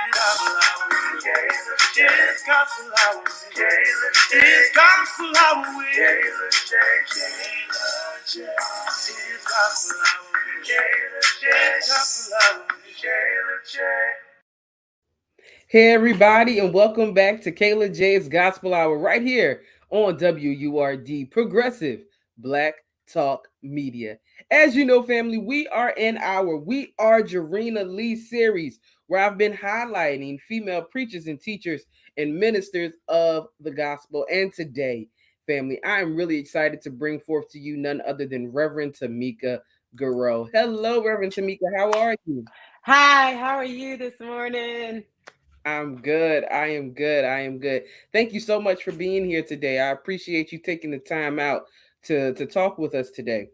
It's gospel hour. It's gospel hour. It's gospel hour. Hey everybody, and welcome back to Kayla J's Gospel Hour right here on WURD Progressive Black Talk Media. As you know, family, we are in our We Are Jerena Lee series where I've been highlighting female preachers and teachers and ministers of the gospel. And today, family, I am really excited to bring forth to you none other than Reverend Tamieka Gerow. Hello, Reverend Tamieka. How are you? Hi, how are you this morning? I'm good. I am good. I am good. Thank you so much for being here today. I appreciate you taking the time out to talk with us today.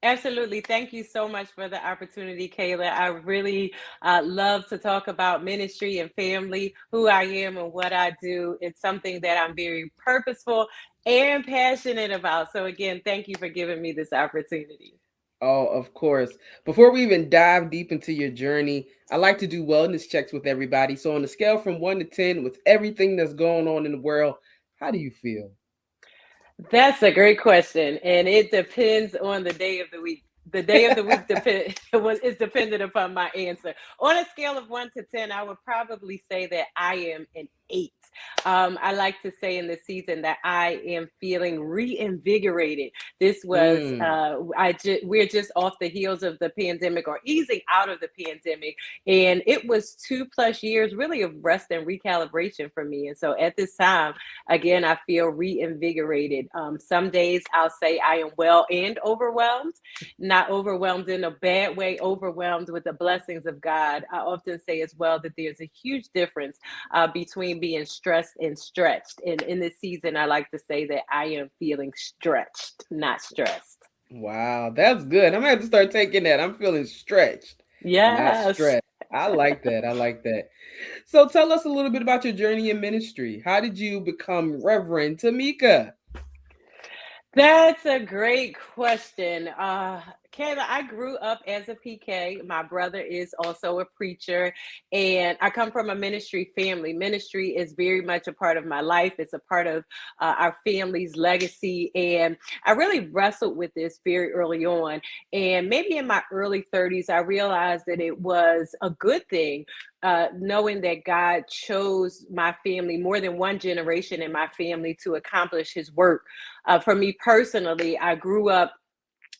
Absolutely. Thank you so much for the opportunity, Kayla. I really love to talk about ministry and family, who I am and what I do. It's something that I'm very purposeful and passionate about. So, again, thank you for giving me this opportunity. Oh, of course. Before we even dive deep into your journey, I like to do wellness checks with everybody. So, on a scale from 1 to 10, with everything that's going on in the world, how do you feel? That's a great question, and it depends on the day of the week. The day of the week is dependent upon my answer. On a scale of 1 to 10, I would probably say that I am an 8. I like to say in this season that I am feeling reinvigorated. This was Mm. we're just off the heels of the pandemic or easing out of the pandemic, and it was 2+ years really of rest and recalibration for me. And so at this time, again, I feel reinvigorated. Some days I'll say I am well and overwhelmed, not overwhelmed in a bad way, overwhelmed with the blessings of God. I often say as well that there's a huge difference between being stressed and stretched. And in this season, I like to say that I am feeling stretched, not stressed. Wow, that's good. I'm gonna have to start taking that. I'm feeling stretched, not Yes. stressed. I like that. I like that. So tell us a little bit about your journey in ministry. How did you become Reverend Tamieka? That's a great question. Kayla, I grew up as a PK. My brother is also a preacher, and I come from a ministry family. Ministry is very much a part of my life, it's a part of our family's legacy. And I really wrestled with this very early on. And maybe in my early 30s, I realized that it was a good thing. Knowing that God chose my family, more than one generation in my family, to accomplish his work. For me personally, I grew up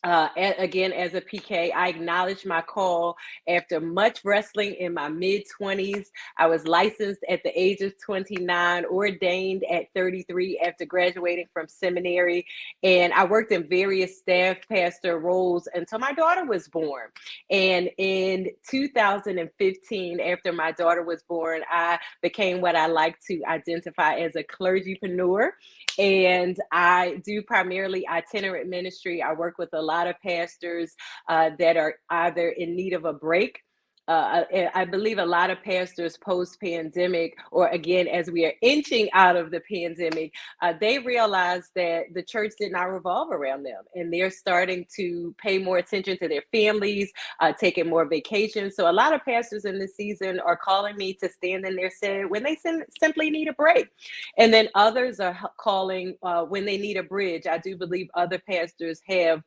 again as a PK. I acknowledged my call after much wrestling in my mid 20s. I was licensed at the age of 29, ordained at 33 after graduating from seminary, and I worked in various staff pastor roles until my daughter was born. And in 2015, after my daughter was born, I became what I like to identify as a clergypreneur, and I do primarily itinerant ministry. I work with a lot of pastors that are either in need of a break. I believe a lot of pastors post pandemic, or again, as we are inching out of the pandemic, they realize that the church did not revolve around them. And they're starting to pay more attention to their families, taking more vacations. So a lot of pastors in this season are calling me to stand in their stead when they simply need a break. And then others are calling when they need a bridge. I do believe other pastors have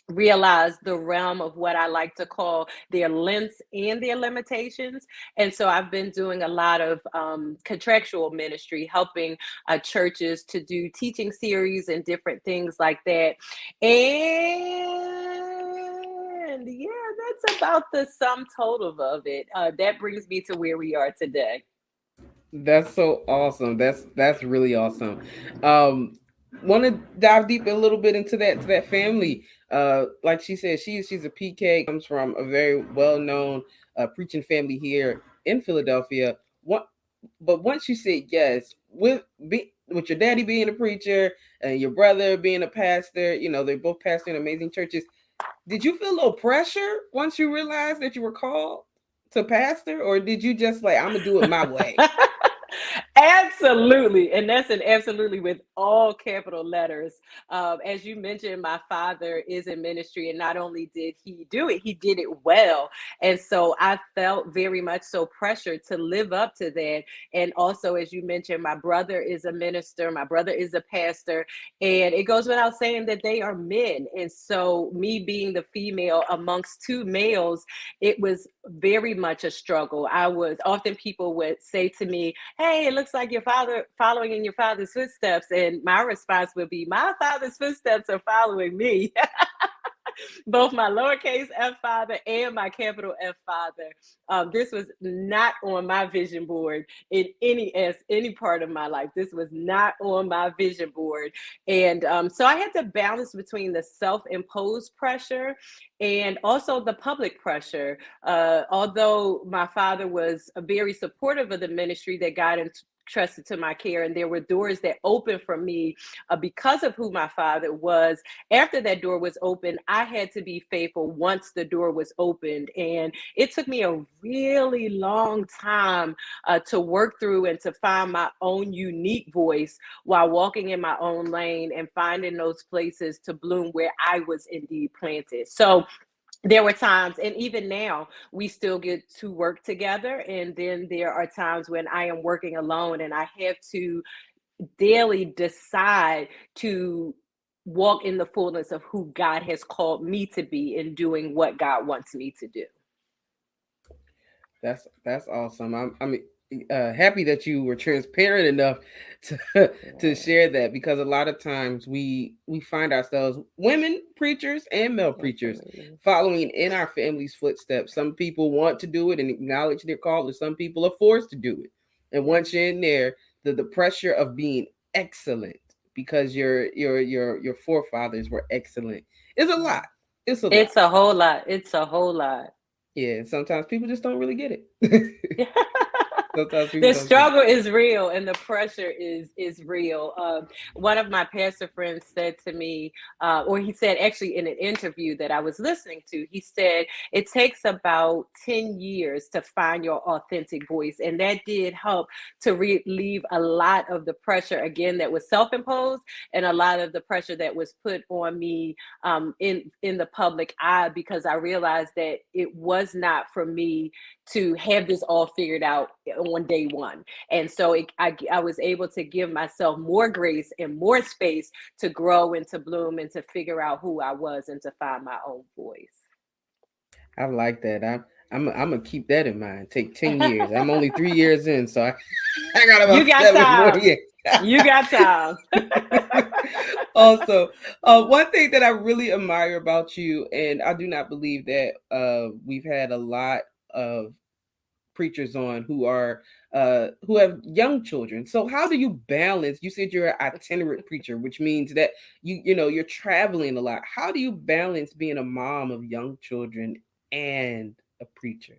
realized the realm of what I like to call their lengths and their limitations. And so I've been doing a lot of contractual ministry, helping churches to do teaching series and different things like that. And yeah, that's about the sum total of it. That brings me to where we are today. That's so awesome. That's really awesome. Um, Want to dive deep a little bit into that family. Like she said, she's a PK, comes from a very well known preaching family here in Philadelphia. What, but once you said yes, with your daddy being a preacher and your brother being a pastor, you know they're both pastoring amazing churches. Did you feel a little pressure once you realized that you were called to pastor, or did you just like I'm gonna do it my way? Absolutely. And that's an absolutely with all capital letters. As you mentioned, my father is in ministry, and not only did he do it, he did it well. And so I felt very much so pressured to live up to that. And also, as you mentioned, my brother is a minister, my brother is a pastor, and it goes without saying that they are men. And so, me being the female amongst two males, it was very much a struggle. I was often people would say to me, "Hey, it looks like your father following in your father's footsteps." And my response would be, "My father's footsteps are following me." Both my lowercase f father and my capital F father. This was not on my vision board in any part of my life. This was not on my vision board, and so I had to balance between the self-imposed pressure and also the public pressure. Although my father was very supportive of the ministry that God entrusted to my care, and there were doors that opened for me because of who my father was. After that door was open, I had to be faithful once the door was opened. And it took me a really long time to work through and to find my own unique voice while walking in my own lane and finding those places to bloom where I was indeed planted. So there were times, and even now we still get to work together, and then there are times when I am working alone and I have to daily decide to walk in the fullness of who God has called me to be and doing what God wants me to do. That's awesome. I'm happy that you were transparent enough to to Yeah, share that, because a lot of times we find ourselves, women preachers and male preachers, absolutely. following in our family's footsteps. Some people want to do it and acknowledge their call, and some people are forced to do it. And once Mm, you're in there, the pressure of being excellent because your forefathers were excellent is a mm. lot. It's a lot. It's a whole lot. It's a whole lot. Yeah, sometimes people just don't really get it. Sometimes people The don't get it. struggle is real and the pressure is real. One of my pastor friends said to me, or he said actually in an interview that I was listening to, he said it takes about 10 years to find your authentic voice. And that did help to relieve a lot of the pressure, again, that was self imposed, and a lot of the pressure that was put on me in the public eye, because I realized that it was not for me to have this all figured out on day one. And so I was able to give myself more grace and more space to grow and to bloom and to figure out who I was and to find my own voice. I like that. I'm gonna keep that in mind. Take 10 years. I'm only 3 years in, so I, I got You about got 7 more time. years. You got time. Also, one thing that I really admire about you, and I do not believe that we've had a lot of preachers on who have young children. So how do you balance? You said you're an itinerant preacher, which means that you're traveling a lot. How do you balance being a mom of young children and a preacher?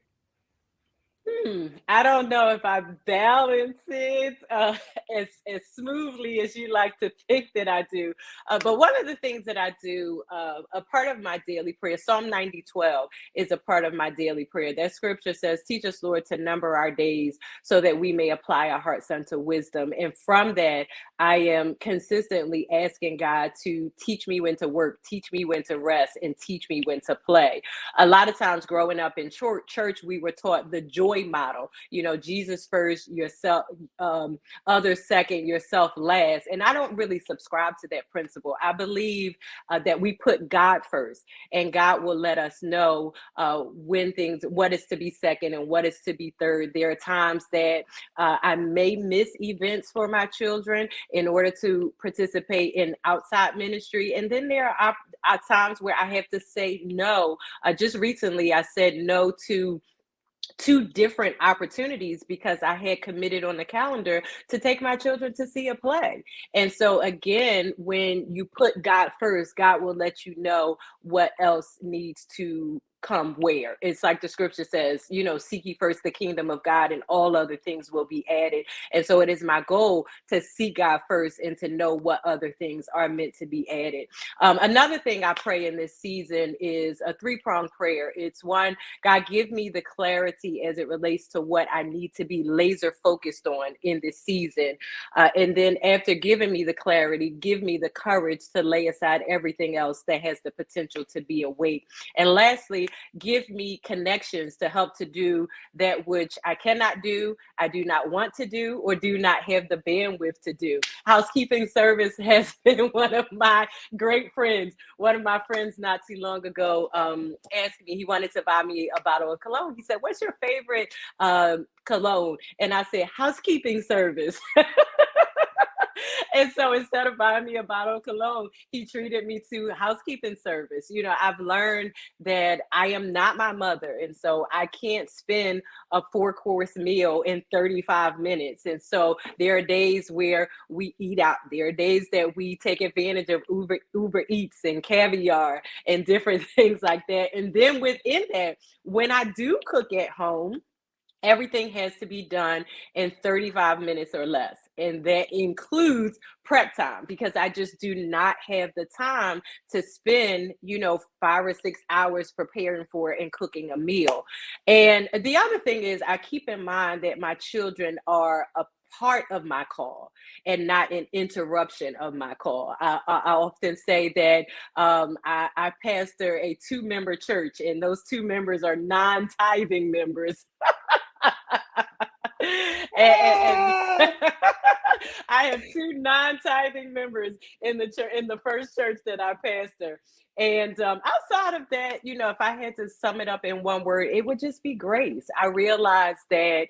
I don't know if I balance it as smoothly as you like to think that I do. But one of the things that I do, a part of my daily prayer, Psalm 90:12 is a part of my daily prayer. That scripture says, "Teach us, Lord, to number our days so that we may apply our hearts unto wisdom." And from that, I am consistently asking God to teach me when to work, teach me when to rest, and teach me when to play. A lot of times growing up in church, we were taught the joy model. Jesus first, yourself, others second, yourself last. And I don't really subscribe to that principle. I believe that we put God first, and God will let us know what is to be second and what is to be third. There are times that I may miss events for my children in order to participate in outside ministry. And then there are times where I have to say no. Just recently, I said no to two different opportunities because I had committed on the calendar to take my children to see a play. And so, again, when you put God first, God will let you know what else needs to come where. It's like the scripture says, seek ye first the kingdom of God and all other things will be added. And so it is my goal to seek God first and to know what other things are meant to be added. Another thing I pray in this season is a three-pronged prayer. It's one, God, give me the clarity as it relates to what I need to be laser focused on in this season. And then after giving me the clarity, give me the courage to lay aside everything else that has the potential to be a weight. And lastly, give me connections to help to do that which I cannot do, I do not want to do, or do not have the bandwidth to do. Housekeeping service has been one of my great friends. One of my friends not too long ago asked me, he wanted to buy me a bottle of cologne. He said, what's your favorite cologne? And I said, housekeeping service. And so instead of buying me a bottle of cologne, he treated me to housekeeping service. I've learned that I am not my mother. And so I can't spend a 4-course meal in 35 minutes. And so there are days where we eat out. There are days that we take advantage of Uber Eats and caviar and different things like that. And then within that, when I do cook at home, everything has to be done in 35 minutes or less. And that includes prep time because I just do not have the time to spend, 5 or 6 hours preparing for and cooking a meal. And the other thing is, I keep in mind that my children are a part of my call and not an interruption of my call. I often say that I pastor a 2-member church, and those 2 members are non-tithing members. and I have 2 non-tithing members in the church, in the first church that I pastor. And outside of that, if I had to sum it up in one word, it would just be grace. I realized that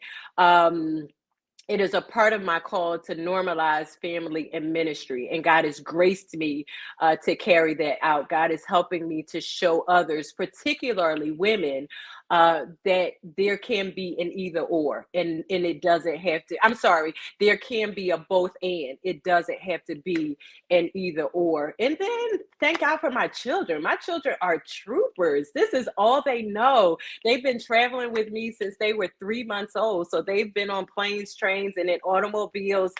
it is a part of my call to normalize family and ministry. And God has graced me to carry that out. God is helping me to show others, particularly women, that there can be an either or. And it doesn't have to, I'm sorry, there can be a both and. It doesn't have to be an either or. And then thank God for my children. My children are troopers. This is all they know. They've been traveling with me since they were 3 months old. So they've been on planes, trains, and in automobiles,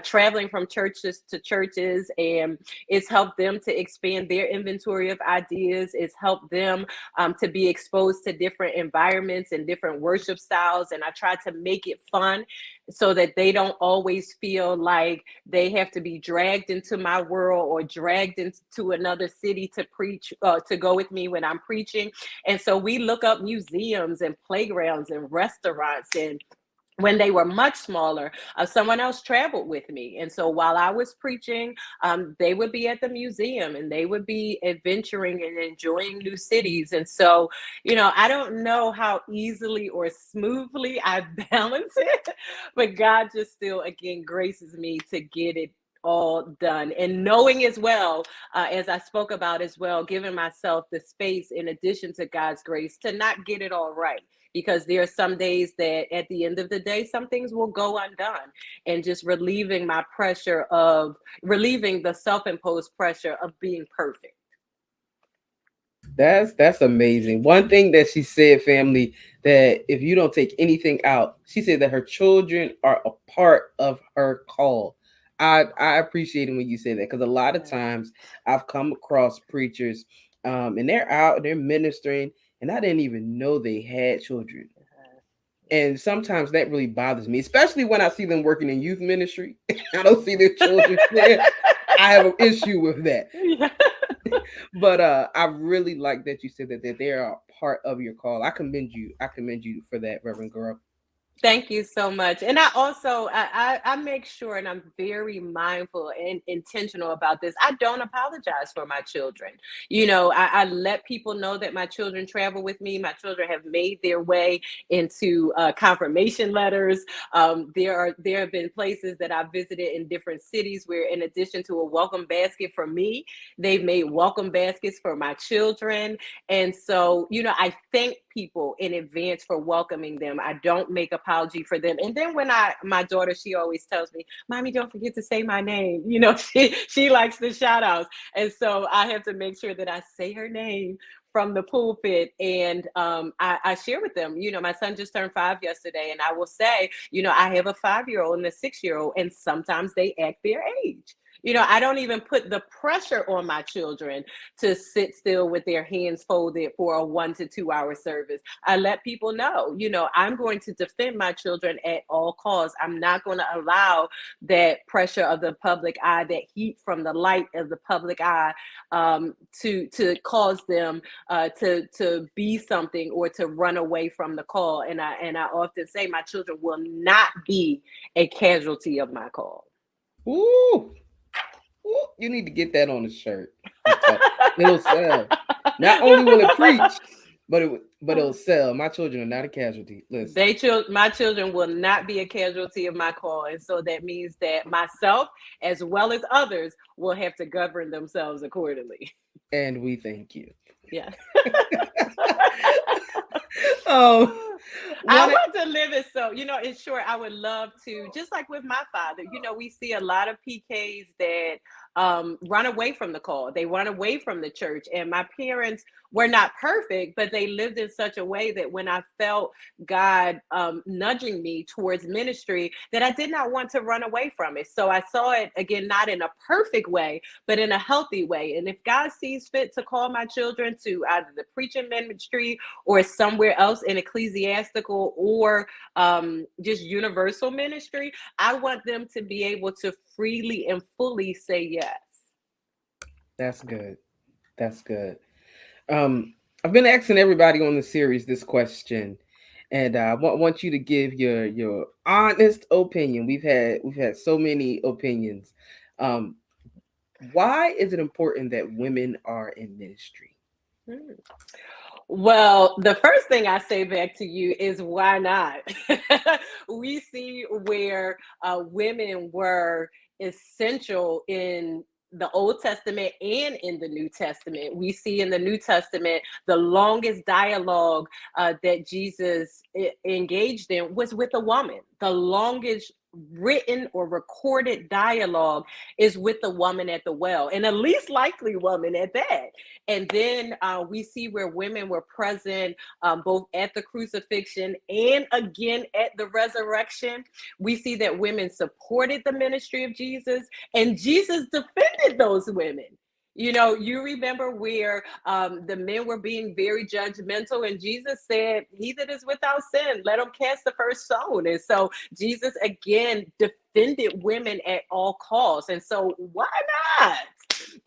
traveling from churches to churches. And it's helped them to expand their inventory of ideas. It's helped them to be exposed to different environments and different worship styles. And I try to make it fun so that they don't always feel like they have to be dragged into my world or dragged into another city to preach, to go with me when I'm preaching. And so we look up museums and playgrounds and restaurants. And when they were much smaller, someone else traveled with me. And so while I was preaching, they would be at the museum and they would be adventuring and enjoying new cities. And so, I don't know how easily or smoothly I balance it, but God just still, again, graces me to get it all done. And knowing as well, as I spoke about as well, giving myself the space in addition to God's grace to not get it all right. Because there are some days that at the end of the day, some things will go undone, and just relieving the self-imposed pressure of being perfect. That's amazing. One thing that she said, family, that if you don't take anything out, she said that her children are a part of her call. I appreciate it when you say that because a lot of times I've come across preachers, and they're out, they're ministering, and I didn't even know they had children. And sometimes that really bothers me, especially when I see them working in youth ministry. I don't see their children there. I have an issue with that. Yeah. But I really like that you said that they are a part of your call. I commend you. I commend you for that, Reverend Gerow. Thank you so much. And I also I make sure, and I'm very mindful and intentional about this. I don't apologize for my children. I let people know that my children travel with me. My children have made their way into confirmation letters. There have been places that I've visited in different cities where, in addition to a welcome basket for me, they've made welcome baskets for my children. And so, I thank people in advance for welcoming them. I don't make apology for them. And then when my daughter, she always tells me, Mommy, don't forget to say my name. She likes the shout outs. And so I have to make sure that I say her name from the pulpit, and I share with them. My son just turned 5 yesterday, and I will say, I have a 5-year-old and a 6-year-old, and sometimes they act their age. I don't even put the pressure on my children to sit still with their hands folded for a 1 to 2 hour service. I let people know, I'm going to defend my children at all costs. I'm not going to allow that pressure of the public eye, that heat from the light of the public eye, to cause them to be something or to run away from the call. And I often say my children will not be a casualty of my call. Ooh, ooh, you need to get that on a shirt. It'll sell. Not only will it preach, but it'll sell. My children are not a casualty. Listen. My children will not be a casualty of my call, and so that means that myself as well as others will have to govern themselves accordingly. And we thank you. Yeah. Oh, I one. want to live it so, in short, I would love to, just like with my father, we see a lot of PKs that run away from the call. They run away from the church. And my parents were not perfect, but they lived in such a way that when I felt God nudging me towards ministry, that I did not want to run away from it. So I saw it, again, not in a perfect way, but in a healthy way. And if God sees fit to call my children to either the preaching ministry or somewhere else in ecclesiastical or just universal ministry, I want them to be able to freely and fully say yes. That's good. That's good. Um, I've been asking everybody on the series this question, and I want you to give your honest opinion. We've had so many opinions. Um, why is it important that women are in ministry? Hmm. Well, the first thing I say back to you is why not? We see where women were essential in the Old Testament and in the New Testament. We see in the New Testament the longest dialogue that Jesus engaged in was with a woman. The longest written or recorded dialogue is with the woman at the well, and the least likely woman at that. And then we see where women were present both at the crucifixion and again at the resurrection. We see that women supported the ministry of Jesus, and Jesus defended those women. You remember where the men were being very judgmental, and Jesus said, "He that is without sin, let him cast the first stone." And so Jesus again defended women at all costs. And so why not?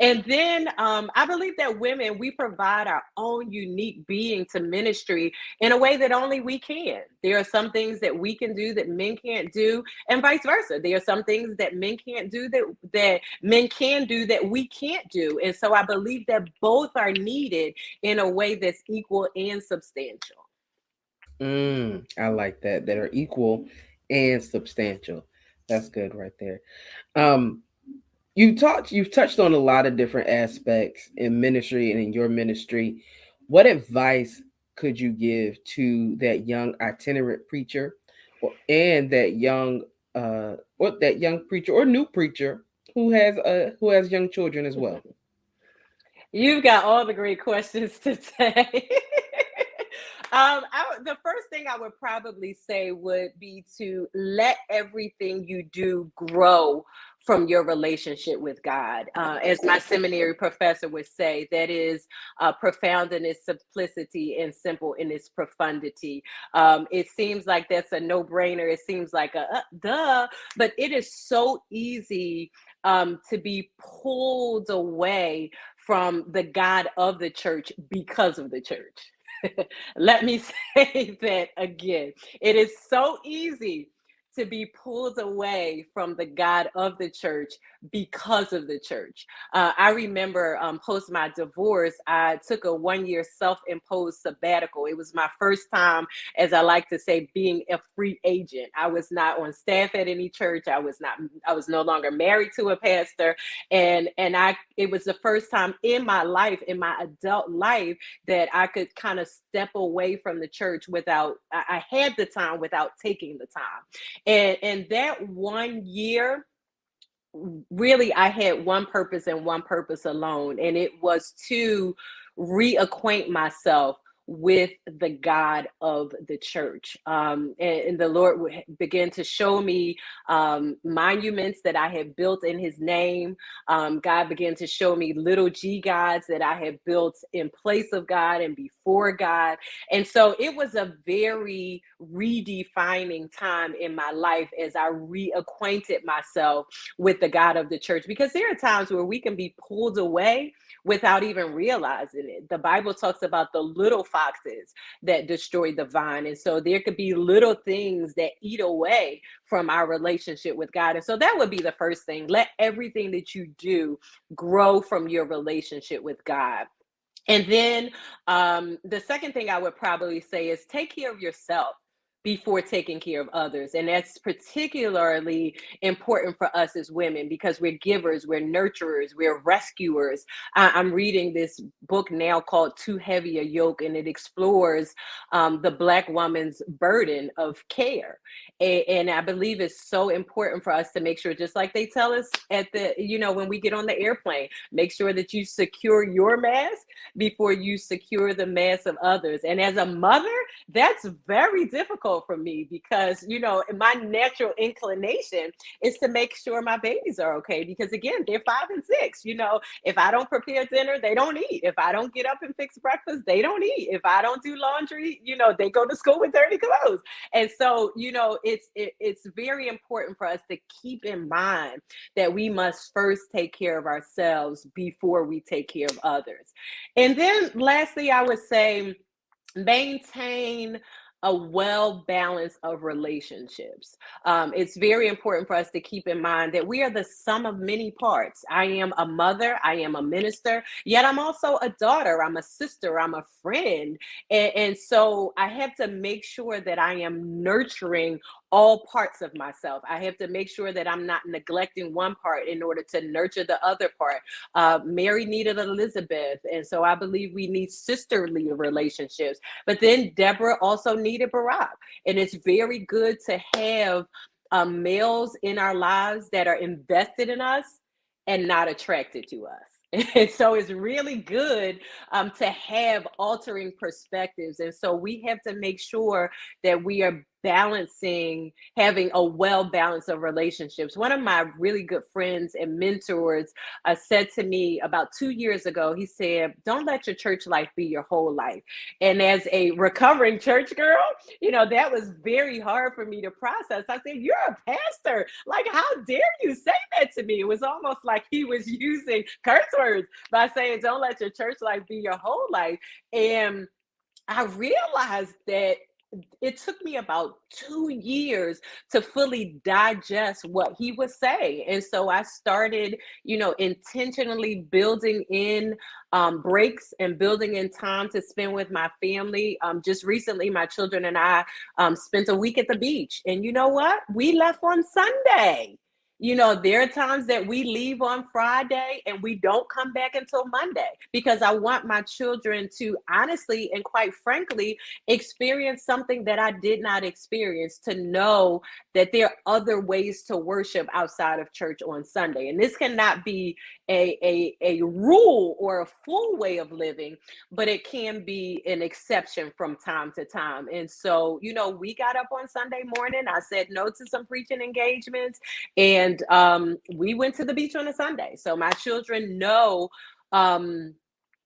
And then I believe that women, we provide our own unique being to ministry in a way that only we can. There are some things that we can do that men can't do, and vice versa. There are some things that men can't do that men can do that we can't do. And so I believe that both are needed in a way that's equal and substantial. I like that. That are equal and substantial. That's good right there. Um, you've touched on a lot of different aspects in ministry and in your ministry. What advice could you give to that young itinerant preacher, and that young preacher or new preacher who has young children as well? You've got all the great questions today. The first thing I would probably say would be to let everything you do grow from your relationship with God. As my seminary professor would say, that is profound in its simplicity and simple in its profundity. It seems like that's a no-brainer. It seems like a duh, but it is so easy to be pulled away from the God of the church because of the church. Let me say that again. It is so easy to be pulled away from the God of the church because of the church. I remember post my divorce, I took a 1 year self-imposed sabbatical. It was my first time, as I like to say, being a free agent. I was not on staff at any church. I was no longer married to a pastor. And it was the first time in my life, in my adult life, that I could kind of step away from the church without, I had the time without taking the time. And that 1 year, really, I had one purpose and one purpose alone, and it was to reacquaint myself with the God of the church. And the Lord would begin to show me monuments that I had built in his name. God began to show me little g gods that I had built in place of God and before God. And so it was a very redefining time in my life as I reacquainted myself with the God of the church, because there are times where we can be pulled away without even realizing it. The Bible talks about the little foxes that destroy the vine. And so there could be little things that eat away from our relationship with God. And so that would be the first thing. Let everything that you do grow from your relationship with God. And then the second thing I would probably say is take care of yourself before taking care of others. And that's particularly important for us as women because we're givers, we're nurturers, we're rescuers. I'm reading this book now called Too Heavy a Yoke, and it explores the Black woman's burden of care. And I believe it's so important for us to make sure, just like they tell us at the, when we get on the airplane, make sure that you secure your mask before you secure the mass of others. And as a mother, that's very difficult for me because, my natural inclination is to make sure my babies are okay. Because again, they're 5 and 6. If I don't prepare dinner, they don't eat. If I don't get up and fix breakfast, they don't eat. If I don't do laundry, they go to school with dirty clothes. And so, it's very important for us to keep in mind that we must first take care of ourselves before we take care of others. And then lastly, I would say maintain a well balance of relationships. It's very important for us to keep in mind that we are the sum of many parts. I am a mother, I am a minister, yet I'm also a daughter, I'm a sister, I'm a friend. And so I have to make sure that I am nurturing all parts of myself. I have to make sure that I'm not neglecting one part in order to nurture the other part. Mary needed Elizabeth, and so I believe we need sisterly relationships. But then Deborah also needed Barak, and it's very good to have males in our lives that are invested in us and not attracted to us. And so it's really good to have altering perspectives. And so we have to make sure that we are balancing, having a well balance of relationships. One of my really good friends and mentors said to me about 2 years ago, he said, don't let your church life be your whole life. And as a recovering church girl, that was very hard for me to process. I said, you're a pastor. Like, how dare you say that to me? It was almost like he was using curse words by saying, don't let your church life be your whole life. And I realized that it took me about 2 years to fully digest what he was saying. And so I started, intentionally building in breaks and building in time to spend with my family. Just recently, my children and I spent a week at the beach. And you know what? We left on Sunday. There are times that we leave on Friday and we don't come back until Monday because I want my children to honestly and quite frankly experience something that I did not experience, to know that there are other ways to worship outside of church on Sunday. And this cannot be a rule or a full way of living, but it can be an exception from time to time. And so, we got up on Sunday morning. I said no to some preaching engagements, and we went to the beach on a Sunday. So my children know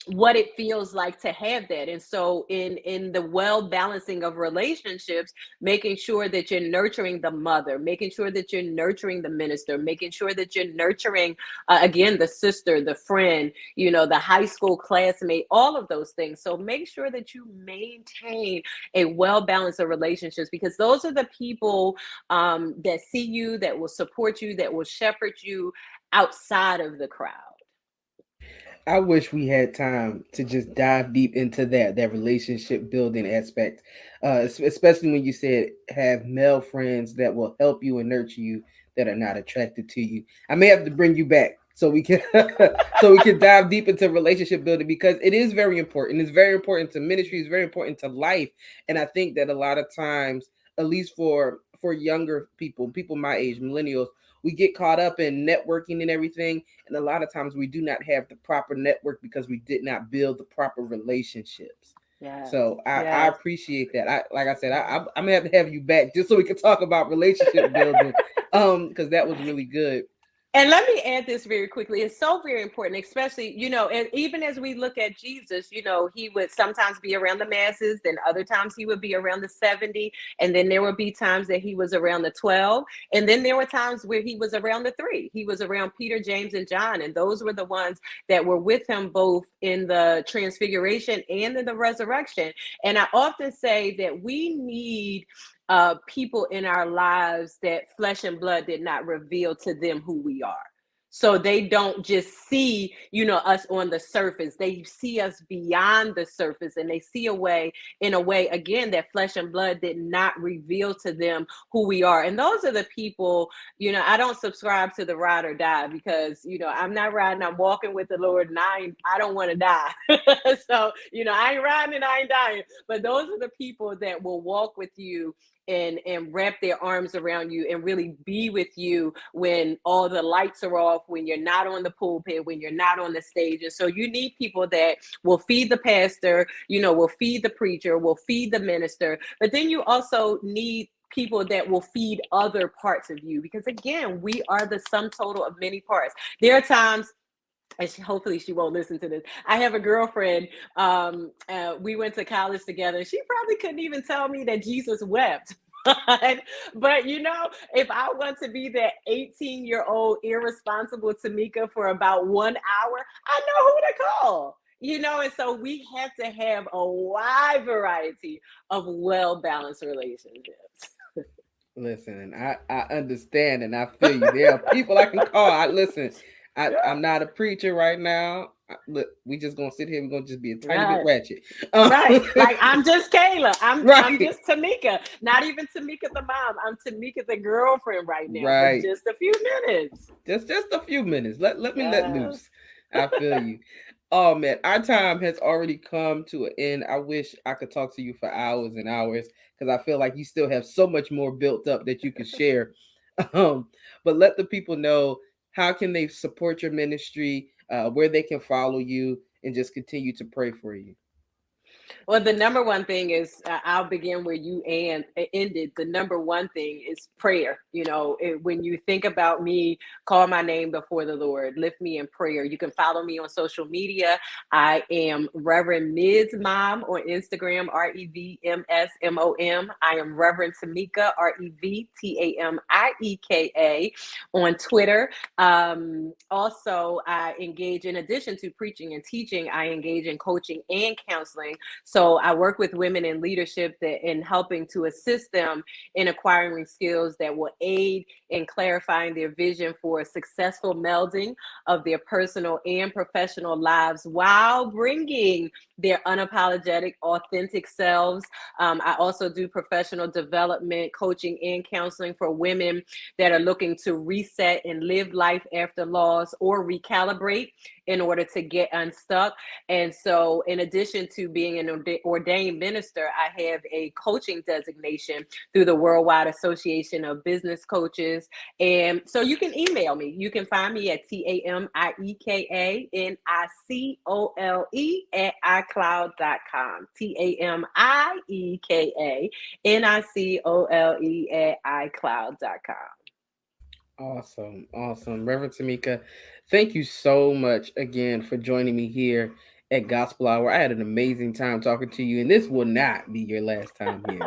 what it feels like to have that. And so in the well balancing of relationships, making sure that you're nurturing the mother, making sure that you're nurturing the minister, making sure that you're nurturing again the sister, the friend, the high school classmate, all of those things. So make sure that you maintain a well balanced of relationships, because those are the people that see you, that will support you, that will shepherd you outside of the crowd. I wish we had time to just dive deep into that relationship building aspect, especially when you said have male friends that will help you and nurture you that are not attracted to you. I may have to bring you back so we can so we can dive deep into relationship building, because it is very important. It's very important to ministry. It's very important to life, and I think that a lot of times, at least for younger people, people my age, millennials, we get caught up in networking and everything, and a lot of times we do not have the proper network because we did not build the proper relationships. Yes. So I Yes. appreciate that. I like I said, I'm gonna have you back just so we can talk about relationship building, because that was really good. And let me add this very quickly. It's so very important, especially, and even as we look at Jesus, he would sometimes be around the masses, then other times he would be around the 70, and then there would be times that he was around the 12, and then there were times where he was around the three. He was around Peter, James, and John, and those were the ones that were with him both in the transfiguration and in the resurrection. And I often say that we need people in our lives that flesh and blood did not reveal to them who we are. So they don't just see, us on the surface. They see us beyond the surface, and they see in a way, again, that flesh and blood did not reveal to them who we are. And those are the people, I don't subscribe to the ride or die, because, I'm not riding, I'm walking with the Lord, and I don't want to die. So, I ain't riding and I ain't dying. But those are the people that will walk with you and wrap their arms around you and really be with you when all the lights are off, when you're not on the pulpit, when you're not on the stage. And so you need people that will feed the pastor, will feed the preacher, will feed the minister. But then you also need people that will feed other parts of you, because again, we are the sum total of many parts. There are times, and hopefully she won't listen to this. I have a girlfriend. We went to college together. She probably couldn't even tell me that Jesus wept. But if I want to be that 18-year-old irresponsible Tamieka for about 1 hour, I know who to call. And so we have to have a wide variety of well-balanced relationships. Listen, I understand and I feel you. There are people I can call. Listen. I'm not a preacher right now. Look, we just gonna sit here. We're gonna just be a tiny bit Right. ratchet. Right. Like, I'm just Kayla. I'm Right. just Tamieka. Not even Tamieka the mom. I'm Tamieka the girlfriend right now for Right. just a few minutes. Just a few minutes. Let me let Yeah. loose. I feel you. Oh man, our time has already come to an end. I wish I could talk to you for hours and hours because I feel like you still have so much more built up that you could share. Um, but let the people know how can they support your ministry, where they can follow you, and just continue to pray for you. Well, the number one thing is, I'll begin where you ended. The number one thing is prayer. When you think about me, call my name before the Lord, lift me in prayer. You can follow me on social media. I am Reverend Ms. Mom on Instagram, REVMSMOM. I am Reverend Tamieka, REVTAMIEKA on Twitter. Also, I engage, in addition to preaching and teaching, I engage in coaching and counseling. So I work with women in leadership in helping to assist them in acquiring skills that will aid in clarifying their vision for a successful melding of their personal and professional lives while bringing their unapologetic, authentic selves. I also do professional development, coaching, and counseling for women that are looking to reset and live life after loss or recalibrate in order to get unstuck. And so, in addition to being an ordained minister, I have a coaching designation through the Worldwide Association of Business Coaches. And so you can email me. You can find me at TAMIEKANICOLE at iCloud.com. TAMIEKANICOLE at iCloud.com. Awesome, awesome, Reverend Tamieka. Thank you so much again for joining me here at Gospel Hour. I had an amazing time talking to you, and this will not be your last time here.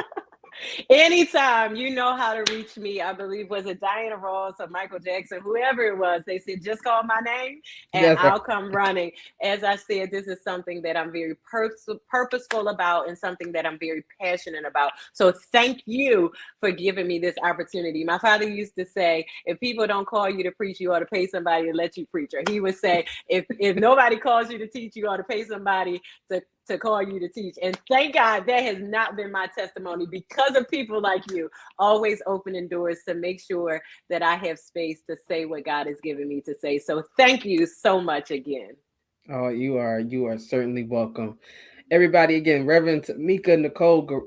Anytime, you know how to reach me. I believe, was it Diana Ross or Michael Jackson, whoever it was, they said, just call my name and That's right. I'll come running. As I said, this is something that I'm very purposeful about and something that I'm very passionate about. So thank you for giving me this opportunity. My father used to say, if people don't call you to preach, you ought to pay somebody to let you preach. Or he would say, if nobody calls you to teach, you ought to pay somebody to call you to teach. And thank God that has not been my testimony, because of people like you always opening doors to make sure that I have space to say what God has given me to say. So thank you so much again. Oh, you are certainly welcome. Everybody, again, Reverend Tamieka Nicole,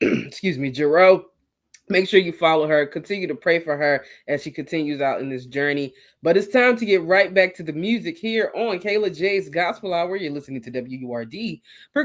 excuse me, Gerow. Make sure you follow her. Continue to pray for her as she continues out in this journey. But it's time to get right back to the music here on Kayla J's Gospel Hour. You're listening to WURD